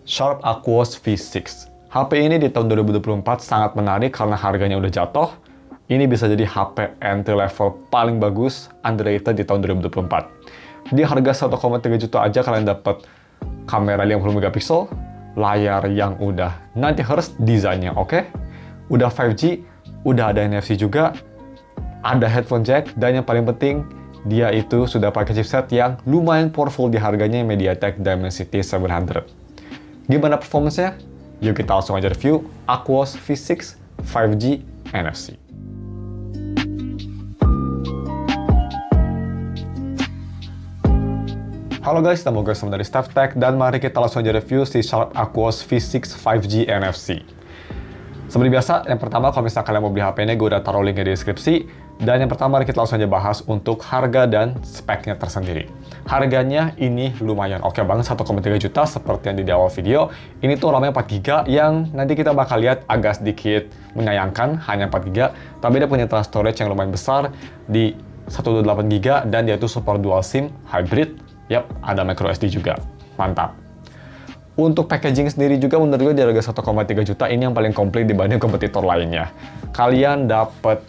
Sharp Aquos V6. HP ini di tahun 2024 sangat menarik karena harganya udah jatuh. Ini bisa jadi HP entry level paling bagus, underrated di tahun 2024. Di harga 1,3 juta aja kalian dapat kamera 50 megapiksel, layar yang udah 90 Hz, desainnya oke, udah 5G, udah ada NFC juga, ada headphone jack, dan yang paling penting, dia itu sudah pakai chipset yang lumayan powerful di harganya, MediaTek Dimensity 700. Gimana performance-nya? Yuk kita langsung aja review Aquos V6 5G NFC. Halo guys, nama gue Sam dari StepTech, dan mari kita langsung aja review si Sharp Aquos V6 5G NFC. Seperti biasa, yang pertama kalau misalnya kalian mau beli HP ini, gue udah taruh linknya di deskripsi. Dan yang pertama, mari kita langsung aja bahas untuk harga dan speknya tersendiri. Harganya ini lumayan oke banget, 1,3 juta seperti yang di awal video. Ini tuh RAM-nya 4GB yang nanti kita bakal lihat agak sedikit menyayangkan, hanya 4GB. Tapi dia punya internal storage yang lumayan besar di 128GB dan dia tuh support dual SIM hybrid. Yap, ada micro SD juga. Mantap. Untuk packaging sendiri juga menurut gue di harga 1,3 juta ini yang paling komplit dibanding kompetitor lainnya. Kalian dapat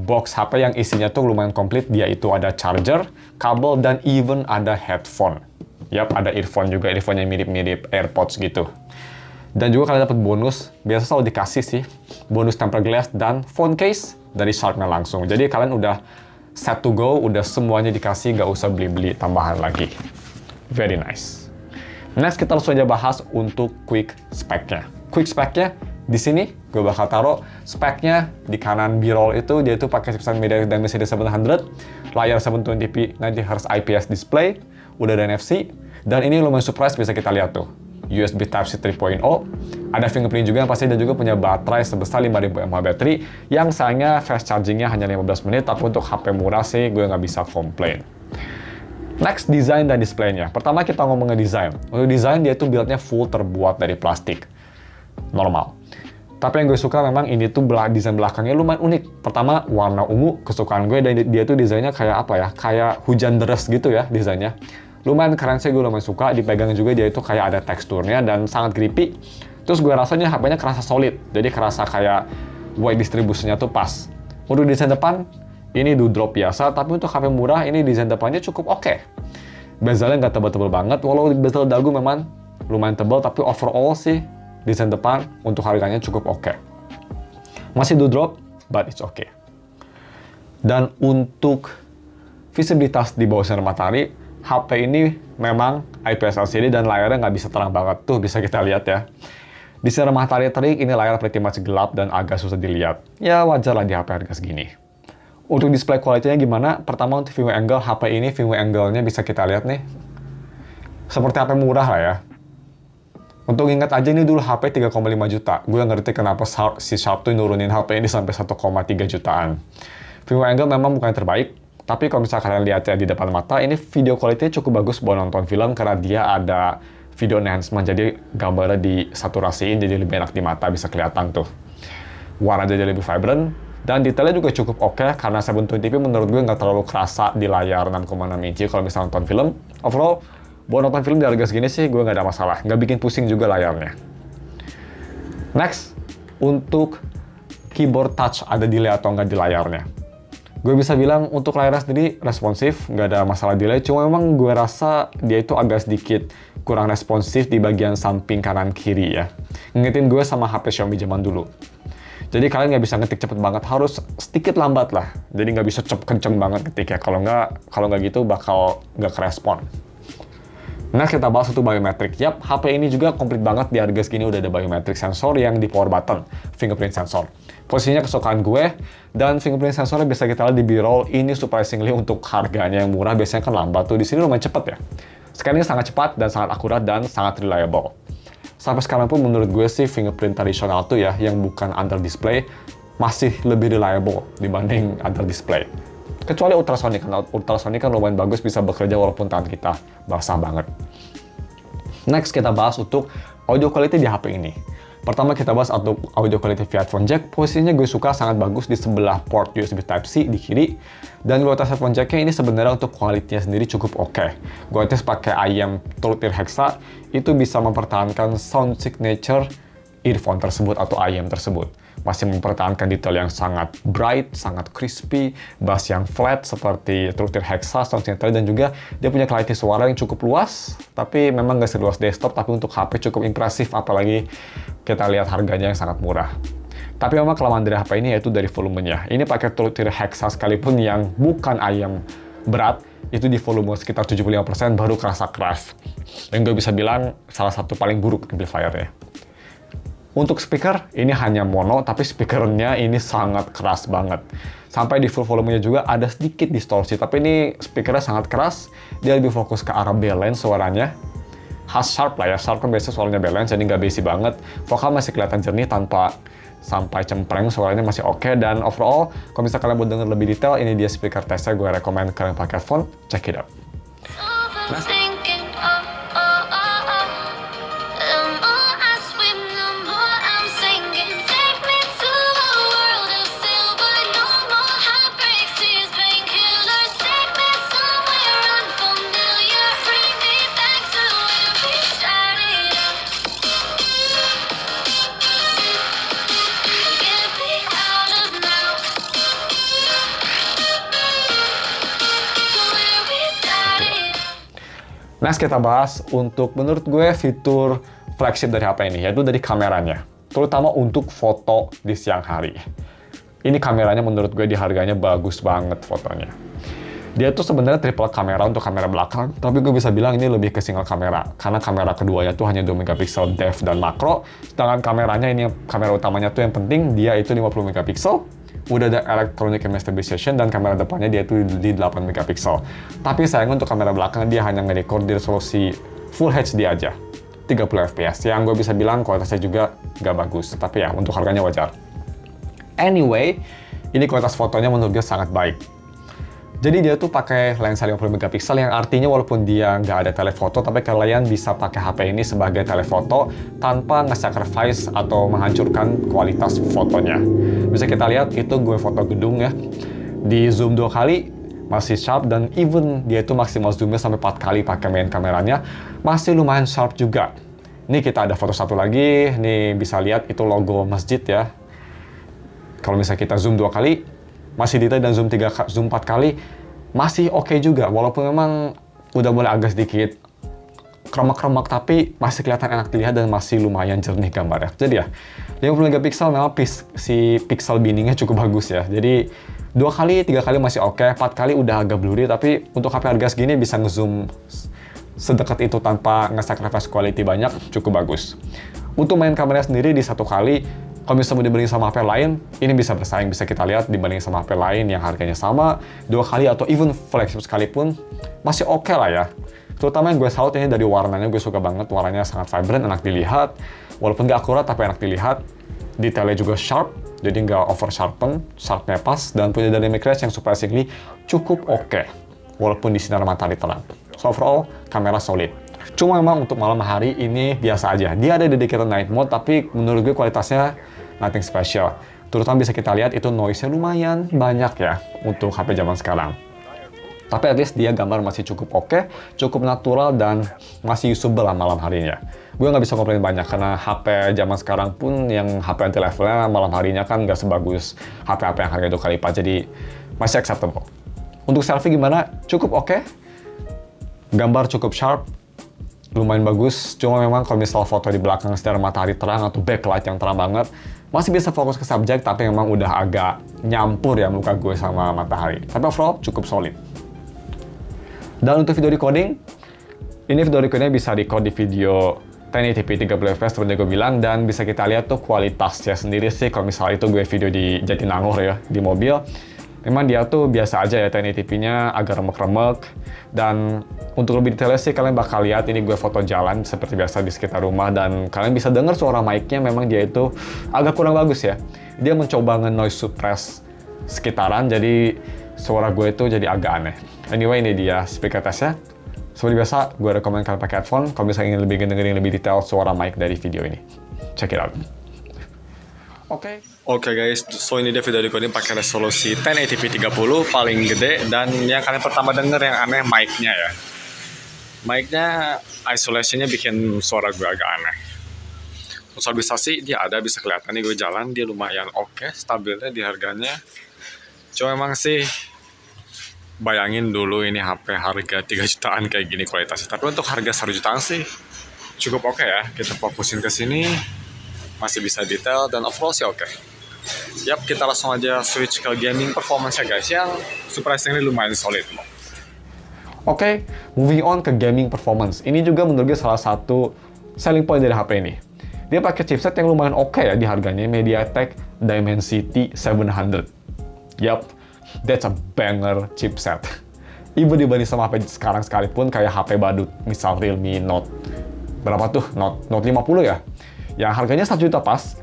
box HP yang isinya tuh lumayan komplit, dia itu ada charger, kabel, dan even ada headphone. Yap, ada earphone juga, earphone yang mirip-mirip AirPods gitu. Dan juga kalian dapat bonus, biasa selalu dikasih sih, bonus tempered glass dan phone case dari Sharp-nya langsung. Jadi kalian udah set to go, udah semuanya dikasih, nggak usah beli-beli tambahan lagi. Very nice. Next, kita langsung aja bahas untuk quick spec-nya. Quick spec-nya, di sini gue bakal taruh speknya di kanan B-roll itu, dia itu pakai chipset MediaTek Dimensity 700, layar 720p 90Hz IPS display, udah ada NFC, dan ini lumayan surprise bisa kita lihat tuh. USB Type-C 3.0, ada fingerprint juga yang pasti, dan juga punya baterai sebesar 5000 mAh baterai, yang sayangnya fast chargingnya hanya 15 menit, tapi untuk HP murah sih gue nggak bisa komplain. Next, desain dan displaynya. Pertama kita ngomongin desain. Untuk desain dia itu build-nya full terbuat dari plastik. Normal. Tapi yang gue suka memang ini tuh desain belakangnya lumayan unik. Pertama, warna ungu, kesukaan gue, dan dia tuh desainnya kayak apa ya? Kayak hujan deras gitu ya desainnya. Lumayan keren sih, gue lumayan suka. Dipegang juga dia itu kayak ada teksturnya dan sangat grippy. Terus gue rasanya HP-nya kerasa solid. Jadi kerasa kayak weight distribusinya tuh pas. Untuk desain depan, ini drop biasa, tapi untuk HP murah ini desain depannya cukup oke. Bezelnya nggak tebal-tebal banget, walau bezel dagu memang lumayan tebal, tapi overall sih desain depan untuk harganya cukup oke. Masih drop, but it's okay. Dan untuk visibilitas di bawah sinar matahari, HP ini memang IPS LCD dan layarnya nggak bisa terang banget, tuh bisa kita lihat ya. Di sinar matahari terik, ini layar pretty much gelap dan agak susah dilihat. Ya wajar lah di HP harga segini. Untuk display quality-nya gimana? Pertama untuk viewing angle, HP ini viewing angle-nya bisa kita lihat nih. Seperti HP murah lah ya. Untuk ingat aja ini dulu HP 3,5 juta. Gue ngerti kenapa si Sharp tuh nurunin HP ini sampai 1,3 jutaan. Viewing angle memang bukan yang terbaik. Tapi kalau misalnya kalian lihat ya di depan mata, ini video quality-nya cukup bagus buat nonton film karena dia ada video enhancement. Jadi gambarnya disaturasiin jadi lebih enak di mata, bisa kelihatan tuh. Warna jadi lebih vibrant. Dan detailnya juga cukup oke, karena 720p menurut gue nggak terlalu kerasa di layar 6,6 inci kalau misalnya nonton film. Overall, buat nonton film di harga segini sih gue nggak ada masalah. Nggak bikin pusing juga layarnya. Next, untuk keyboard touch ada delay atau nggak di layarnya. Gue bisa bilang untuk layarnya sendiri responsif, nggak ada masalah delay. Cuma memang gue rasa dia itu agak sedikit kurang responsif di bagian samping kanan kiri ya. Ngingetin gue sama HP Xiaomi zaman dulu. Jadi kalian nggak bisa ngetik cepet banget, harus sedikit lambat lah. Jadi nggak bisa kenceng banget ketiknya. Kalau nggak gitu bakal nggak kerespon. Nah, kita bahas untuk biometric. Yap, HP ini juga komplit banget di harga segini, udah ada biometric sensor yang di power button, fingerprint sensor. Posisinya kesukaan gue, dan fingerprint sensornya bisa kita lihat di B-roll. Ini surprisingly untuk harganya yang murah, biasanya kan lambat tuh. Di sini lumayan cepet ya. Sekarang ini sangat cepat dan sangat akurat dan sangat reliable. Sampai sekarang pun menurut gue sih fingerprint tradisional tuh ya, yang bukan under display, masih lebih reliable dibanding under display. Kecuali ultrasonic, karena ultrasonic kan lumayan bagus, bisa bekerja walaupun tangan kita basah banget. Next, kita bahas untuk audio quality di HP ini. Pertama kita bahas audio quality via headphone jack. Posisinya gue suka sangat bagus di sebelah port USB Type-C di kiri. Dan kualitas headphone jacknya ini sebenarnya untuk kualitinya sendiri cukup oke. Gue tes pakai IM True Hexa, itu bisa mempertahankan sound signature earphone tersebut atau IM tersebut. Masih mempertahankan detail yang sangat bright, sangat crispy, bass yang flat seperti True Hexa, sound signature, dan juga dia punya quality suara yang cukup luas, tapi memang nggak seluas desktop, tapi untuk HP cukup impresif, apalagi kita lihat harganya yang sangat murah. Tapi memang kelemahan dari HP ini yaitu dari volumenya. Ini pakai True Hexa sekalipun yang bukan IM berat, itu di volume sekitar 75% baru kerasa keras. Dan gue bisa bilang salah satu paling buruk amplifiernya. Untuk speaker, ini hanya mono, tapi speakernya ini sangat keras banget. Sampai di full volumenya juga ada sedikit distorsi, tapi ini speakernya sangat keras. Dia lebih fokus ke arah balance suaranya. Khas Sharp lah ya, Sharp kan biasanya suaranya balance, jadi nggak basic banget. Vokal masih kelihatan jernih tanpa sampai cempreng, suaranya masih oke. Dan overall, kalau misalnya kalian mau denger lebih detail, ini dia speaker testnya, gue rekomen kalian pakai headphone, check it out. Next kita bahas untuk menurut gue fitur flagship dari HP ini, yaitu dari kameranya. Terutama untuk foto di siang hari. Ini kameranya menurut gue di harganya bagus banget fotonya. Dia tuh sebenarnya triple kamera untuk kamera belakang, tapi gue bisa bilang ini lebih ke single kamera. Karena kamera keduanya tuh hanya 2 megapiksel depth dan makro, sedangkan kameranya ini kamera utamanya tuh yang penting, dia itu 50 megapiksel. Udah ada electronic image stabilization, dan kamera depannya dia itu di 8 megapiksel. Tapi sayang untuk kamera belakang dia hanya nge-record di resolusi Full HD aja, 30 fps, yang gue bisa bilang kualitasnya juga nggak bagus. Tapi ya, untuk harganya wajar. Anyway, ini kualitas fotonya menurut gue sangat baik. Jadi dia tuh pakai lensa 50 megapiksel, yang artinya walaupun dia nggak ada telefoto, tapi kalian bisa pakai HP ini sebagai telefoto tanpa nge-sacrifice atau menghancurkan kualitas fotonya. Bisa kita lihat, itu gue foto gedung ya. Di zoom 2 kali, masih sharp, dan even dia itu maksimal zoomnya sampai 4 kali pakai main kameranya, masih lumayan sharp juga. Ini kita ada foto satu lagi, nih bisa lihat itu logo masjid ya. Kalau misalnya kita zoom 2 kali, masih detail, dan zoom 4 kali masih oke juga, walaupun memang udah mulai agak sedikit kremek-kremek, tapi masih kelihatan enak dilihat dan masih lumayan jernih gambarnya. Jadi ya, 50 megapiksel memang si pixel binningnya cukup bagus ya. Jadi 2 kali, 3 kali masih oke, 4 kali udah agak blurry, tapi untuk HP harga segini bisa ngezoom sedekat itu tanpa nge-sacrifice quality banyak, cukup bagus. Untuk main kamera sendiri di 1 kali, kalau misalnya mau dibandingin sama HP lain, ini bisa bersaing, bisa kita lihat dibandingin sama HP lain yang harganya sama, 2 kali atau even flagship sekalipun, masih oke lah ya. Terutama yang gue salut ini dari warnanya, gue suka banget, warnanya sangat vibrant, enak dilihat, walaupun nggak akurat tapi enak dilihat, detailnya juga sharp, jadi nggak over sharpen, sharpnya pas, dan punya dynamic range yang surprisingly cukup oke, walaupun di sinar matahari terang. So overall, kamera solid. Cuma memang untuk malam hari ini biasa aja. Dia ada dedicated night mode, tapi menurut gue kualitasnya nothing special. Terutama bisa kita lihat itu noise-nya lumayan banyak ya untuk HP zaman sekarang. Tapi at least dia gambar masih cukup oke, cukup natural, dan masih usable lah malam harinya. Gue nggak bisa komplain banyak, karena HP zaman sekarang pun yang HP entry levelnya malam harinya kan nggak sebagus HP-HP yang harga 2 kali lipat, jadi masih acceptable. Untuk selfie gimana? Cukup oke. Gambar cukup sharp, lumayan bagus, cuma memang kalau misal foto di belakang sinar matahari terang atau backlight yang terang banget, masih bisa fokus ke subjek, tapi memang udah agak nyampur ya muka gue sama matahari. Tapi overall cukup solid. Dan untuk video recording, ini video recordingnya bisa record di video 1080p 30 fps seperti gue bilang, dan bisa kita lihat tuh kualitasnya sendiri sih. Kalau misalnya itu gue video di Jatinangor ya, di mobil, memang dia tuh biasa aja ya, 1080p-nya agak remek-remek. Dan untuk lebih detailnya sih kalian bakal lihat ini gue foto jalan seperti biasa di sekitar rumah, dan kalian bisa dengar suara mic-nya memang dia itu agak kurang bagus ya. Dia mencoba nge-noise suppress sekitaran, jadi suara gue itu jadi agak aneh. Anyway, ini dia speaker testnya. Seperti biasa, gue rekomen kalian pakai headphone kalau misalnya ingin lebih dengerin lebih detail suara mic dari video ini. Check it out. Oke guys, so ini dia video gue ini pakai resolusi 1080p 30 paling gede, dan yang kalian pertama denger yang aneh mic-nya ya. Mic-nya isolation-nya bikin suara gue agak aneh. Untuk stabilisasi dia ada, bisa kelihatan nih gue jalan, dia lumayan oke, stabilnya di harganya. Cuma emang sih bayangin dulu ini HP harga 3 jutaan kayak gini kualitasnya. Tapi untuk harga 1 jutaan sih cukup oke ya. Kita fokusin ke sini, masih bisa detail dan overall sih oke. Yap, kita langsung aja switch ke gaming performance ya guys, yang surprisingly lumayan solid. Oke, moving on ke gaming performance. Ini juga menurut gue salah satu selling point dari HP ini. Dia pakai chipset yang lumayan oke ya di harganya, MediaTek Dimensity 700. Yap, that's a banger chipset. Even dibanding sama HP sekarang sekalipun kayak HP badut, misal Realme Note berapa tuh? Note 50 ya? Yang harganya 1 juta pas.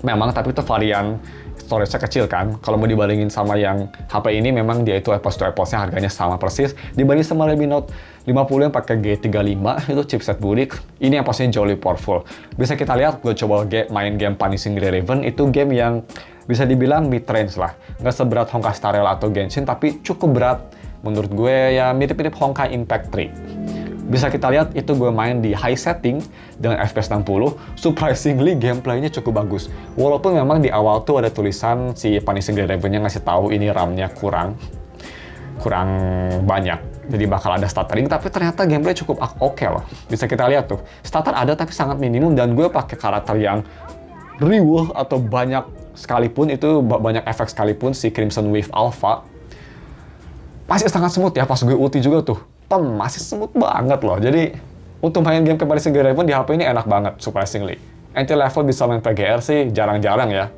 Memang, tapi itu varian storage-nya kecil kan. Kalau mau dibandingin sama yang HP ini, memang dia itu apples to apples-nya harganya sama persis. Dibanding sama Realme Note 50 yang pakai G35, itu chipset burik. Ini yang pastinya jauh lebih powerful. Bisa kita lihat, gue coba main game Punishing Raven, itu game yang bisa dibilang mid-range lah. Nggak seberat Honkai Star Rail atau Genshin, tapi cukup berat. Menurut gue ya mirip-mirip Honkai Impact 3. Bisa kita lihat itu gue main di high setting dengan FPS 60, surprisingly gameplaynya cukup bagus. Walaupun memang di awal tuh ada tulisan si Punishing Raven-nya ngasih tahu ini RAM-nya kurang banyak, jadi bakal ada stuttering, tapi ternyata gameplay cukup oke loh. Bisa kita lihat tuh, stutter ada tapi sangat minimum, dan gue pakai karakter yang riuh atau banyak sekalipun, itu banyak efek sekalipun, si Crimson Wave Alpha masih sangat smooth ya. Pas gue ulti juga tuh masih smooth banget loh. Jadi untuk main game kembali Punishing Raven di HP ini enak banget, surprisingly. Entry level bisa main PGR sih jarang-jarang ya.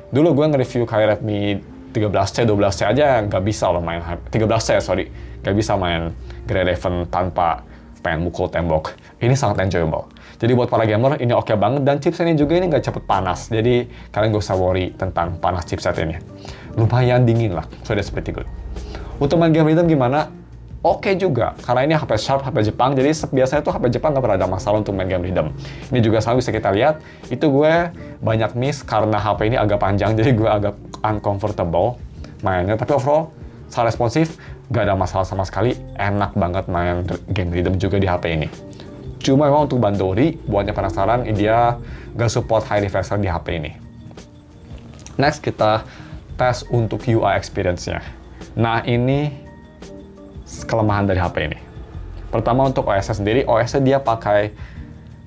Dulu gue nge-review kayak Redmi 13C, 12C aja nggak bisa loh main 13C, sorry. Nggak bisa main Raven tanpa pengen mukul tembok. Ini sangat enjoyable. Jadi buat para gamer ini oke banget, dan chipset ini juga ini nggak cepet panas. Jadi kalian gak usah worry tentang panas chipset ini. Lumayan dingin lah, so that's pretty good. Untuk main game rhythm gimana? Oke juga, karena ini HP Sharp, HP Jepang, jadi biasanya tuh HP Jepang nggak pernah ada masalah untuk main game rhythm. Ini juga sama bisa kita lihat, itu gue banyak miss karena HP ini agak panjang, jadi gue agak uncomfortable mainnya. Tapi overall, sangat responsif, nggak ada masalah sama sekali, enak banget main game rhythm juga di HP ini. Cuma memang untuk Bandori, buatnya penasaran, dia nggak support high refresher di HP ini. Next, kita tes untuk UI experience-nya. Nah, ini kelemahan dari HP ini. Pertama untuk OS sendiri, OS dia pakai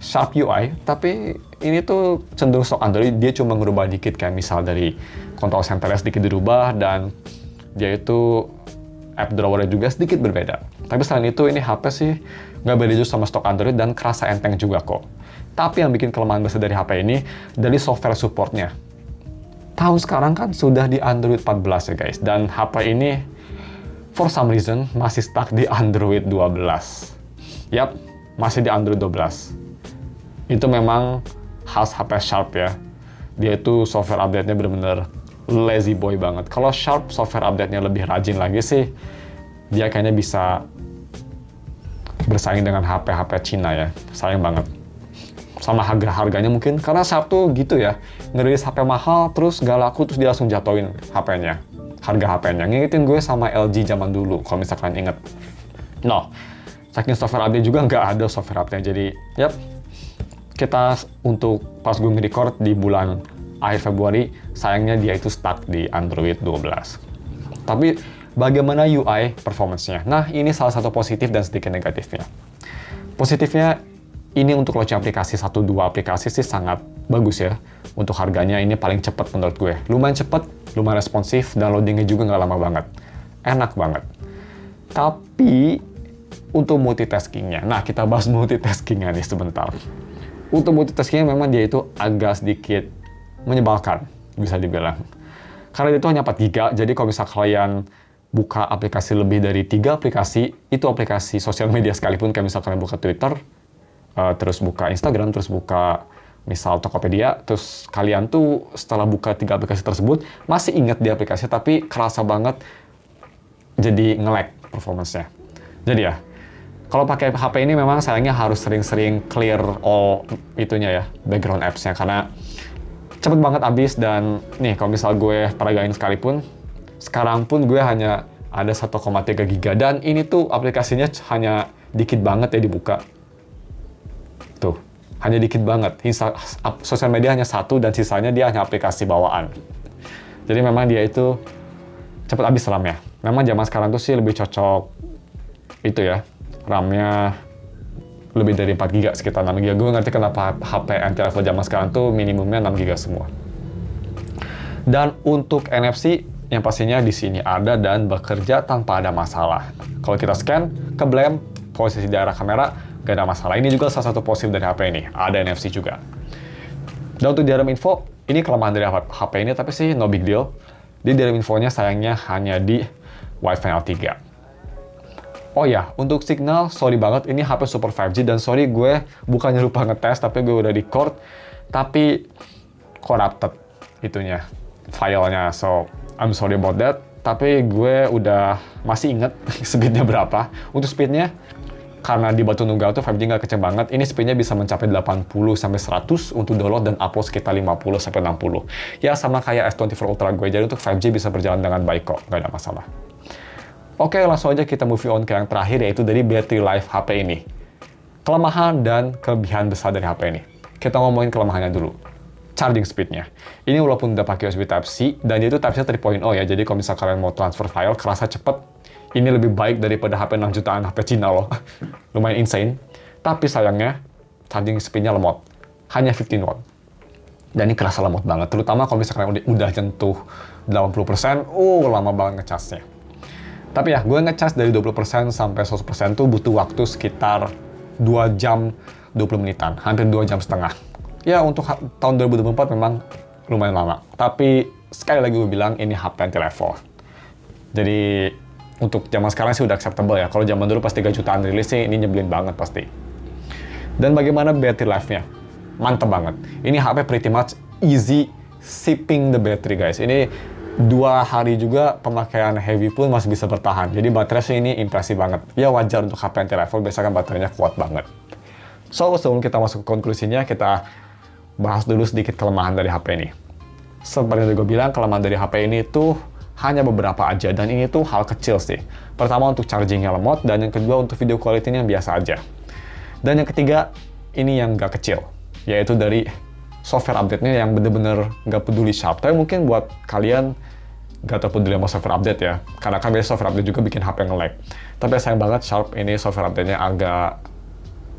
Sharp UI, tapi ini tuh cenderung stock Android, dia cuma ngerubah dikit, kayak misal dari kontrol senternya sedikit dirubah, dan dia itu app drawer juga sedikit berbeda. Tapi selain itu, ini HP sih nggak beda jauh sama stock Android dan kerasa enteng juga kok. Tapi yang bikin kelemahan besar dari HP ini, dari software supportnya. Tahun sekarang kan sudah di Android 14 ya guys, dan HP ini for some reason masih stuck di Android 12. Yap, masih di Android 12. Itu memang khas HP Sharp ya. Dia itu software update-nya bener-bener lazy boy banget. Kalau Sharp software update-nya lebih rajin lagi sih, dia kayaknya bisa bersaing dengan HP-HP Cina ya. Sayang banget. Sama harganya mungkin, karena Sharp tuh gitu ya. Ngerilis HP mahal, terus gak laku, terus dia langsung jatoin HP-nya. Harga HP-nya. Ngingetin gue sama LG zaman dulu, kalau misalkan inget. No, saking software update juga nggak ada software update. Jadi, yap, kita untuk pas gue nge-record di bulan akhir Februari, sayangnya dia itu stuck di Android 12. Tapi, bagaimana UI performance-nya? Nah, ini salah satu positif dan sedikit negatifnya. Positifnya, ini untuk launching aplikasi 1-2 aplikasi sih sangat bagus ya. Untuk harganya ini paling cepat menurut gue. Lumayan cepat, lumayan responsif, dan loadingnya juga nggak lama banget. Enak banget. Tapi, untuk multitaskingnya. Nah, kita bahas multitaskingnya nih sebentar. Untuk multitaskingnya memang dia itu agak sedikit menyebalkan, bisa dibilang. Karena dia itu hanya 4 GB, jadi kalau misal kalian buka aplikasi lebih dari 3 aplikasi, itu aplikasi sosial media sekalipun, kayak misal kalian buka Twitter, terus buka Instagram, terus buka misal Tokopedia, terus kalian tuh setelah buka 3 aplikasi tersebut, masih ingat di aplikasi, tapi kerasa banget jadi nge-lag performance-nya. Jadi ya, kalau pakai HP ini memang sayangnya harus sering-sering clear all itunya ya, background apps-nya, karena cepet banget habis. Dan nih kalau misal gue peragain sekalipun, sekarang pun gue hanya ada 1,3 giga, dan ini tuh aplikasinya hanya dikit banget ya dibuka. Tuh, hanya dikit banget. Sosial media hanya satu dan sisanya dia hanya aplikasi bawaan. Jadi memang dia itu cepet habis RAM-nya. Memang zaman sekarang tuh sih lebih cocok itu ya, RAM-nya lebih dari 4 GB, sekitar 6 GB. Gue ngerti kenapa HP entry level zaman sekarang tuh minimumnya 6 GB semua. Dan untuk NFC, yang pastinya di sini ada dan bekerja tanpa ada masalah. Kalau kita scan, ke blame, posisi daerah kamera, gak ada masalah. Ini juga salah satu positif dari HP ini, ada NFC juga. Dan untuk diagram info, ini kelemahan dari HP ini, tapi sih no big deal. Di diagram infonya sayangnya hanya di Wi-Fi L3. Oh ya, untuk signal, sorry banget, ini HP super 5G, dan sorry gue bukannya lupa ngetes, tapi gue udah record, tapi corrupted itunya, filenya, so I'm sorry about that. Tapi gue udah masih inget speednya berapa. Untuk speednya, karena di Batu Nunggal tuh 5G nggak kenceng banget, ini speednya bisa mencapai 80-100 untuk download dan upload sekitar 50-60. Ya sama kayak S24 Ultra gue, jadi untuk 5G bisa berjalan dengan baik kok, nggak ada masalah. Oke, langsung aja kita move on ke yang terakhir, yaitu dari battery life HP ini. Kelemahan dan kelebihan besar dari HP ini. Kita ngomongin kelemahannya dulu. Charging speednya. Ini walaupun udah pakai USB Type-C, dan itu Type-C 3.0 ya, jadi kalau misal kalian mau transfer file, kerasa cepet. Ini lebih baik daripada HP 6 jutaan HP Cina loh. Lumayan insane. Tapi sayangnya, charging speednya lemot. Hanya 15 watt. Dan ini kerasa lemot banget, terutama kalau misalkan udah jentuh 80%, lama banget ngecasnya. Tapi ya, gue ngecas dari 20% sampai 100% tuh butuh waktu sekitar 2 jam 20 menitan, hampir 2 jam setengah. Ya, untuk tahun 2024 memang lumayan lama. Tapi, sekali lagi gue bilang, ini HP entry level. Jadi, untuk zaman sekarang sih udah acceptable ya. Kalau zaman dulu pas 3 jutaan rilis sih, ini nyebelin banget pasti. Dan bagaimana battery life-nya? Mantep banget. Ini HP pretty much easy sipping the battery, guys. Ini 2 hari juga pemakaian heavy pun masih bisa bertahan. Jadi baterai sih ini impresif banget. Ya wajar untuk HP entry level, biasanya kan baterainya kuat banget. So, sebelum kita masuk ke konklusinya, kita bahas dulu sedikit kelemahan dari HP ini. Seperti yang gue bilang, kelemahan dari HP ini tuh hanya beberapa aja, dan ini tuh hal kecil sih. Pertama, untuk chargingnya lemot, dan yang kedua untuk video quality-nya biasa aja. Dan yang ketiga, ini yang nggak kecil, yaitu dari software update-nya yang bener-bener nggak peduli Sharp. Tapi mungkin buat kalian nggak terpeduli sama software update ya, karena kan biasanya software update juga bikin HP nge-lag. Tapi sayang banget Sharp ini software update-nya agak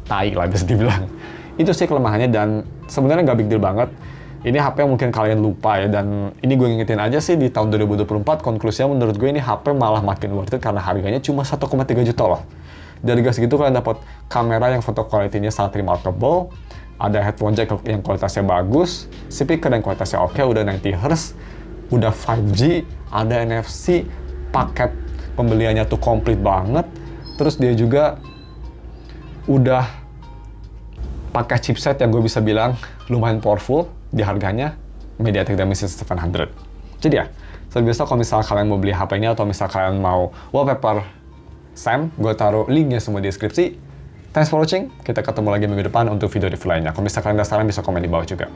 tai lah bisa dibilang. Itu sih kelemahannya, dan sebenarnya nggak big deal banget. Ini HP yang mungkin kalian lupa ya, dan ini gue ngingetin aja sih di tahun 2024, konklusinya menurut gue ini HP malah makin worth it karena harganya cuma 1,3 juta loh. Dari gas segitu kalian dapat kamera yang foto quality-nya sangat remarkable, ada headphone jack yang kualitasnya bagus, speaker yang kualitasnya oke, udah 90 Hz, udah 5G, ada NFC, paket pembeliannya tuh komplit banget, terus dia juga udah pakai chipset yang gue bisa bilang lumayan powerful di harganya, MediaTek Dimensity 700. Jadi ya, seperti biasa kalau misal kalian mau beli HP ini atau misal kalian mau wallpaper Sam, gue taruh linknya semua di deskripsi. Thanks for watching, kita ketemu lagi minggu depan untuk video review lainnya. Kalau misal kalian ada saran bisa komen di bawah juga.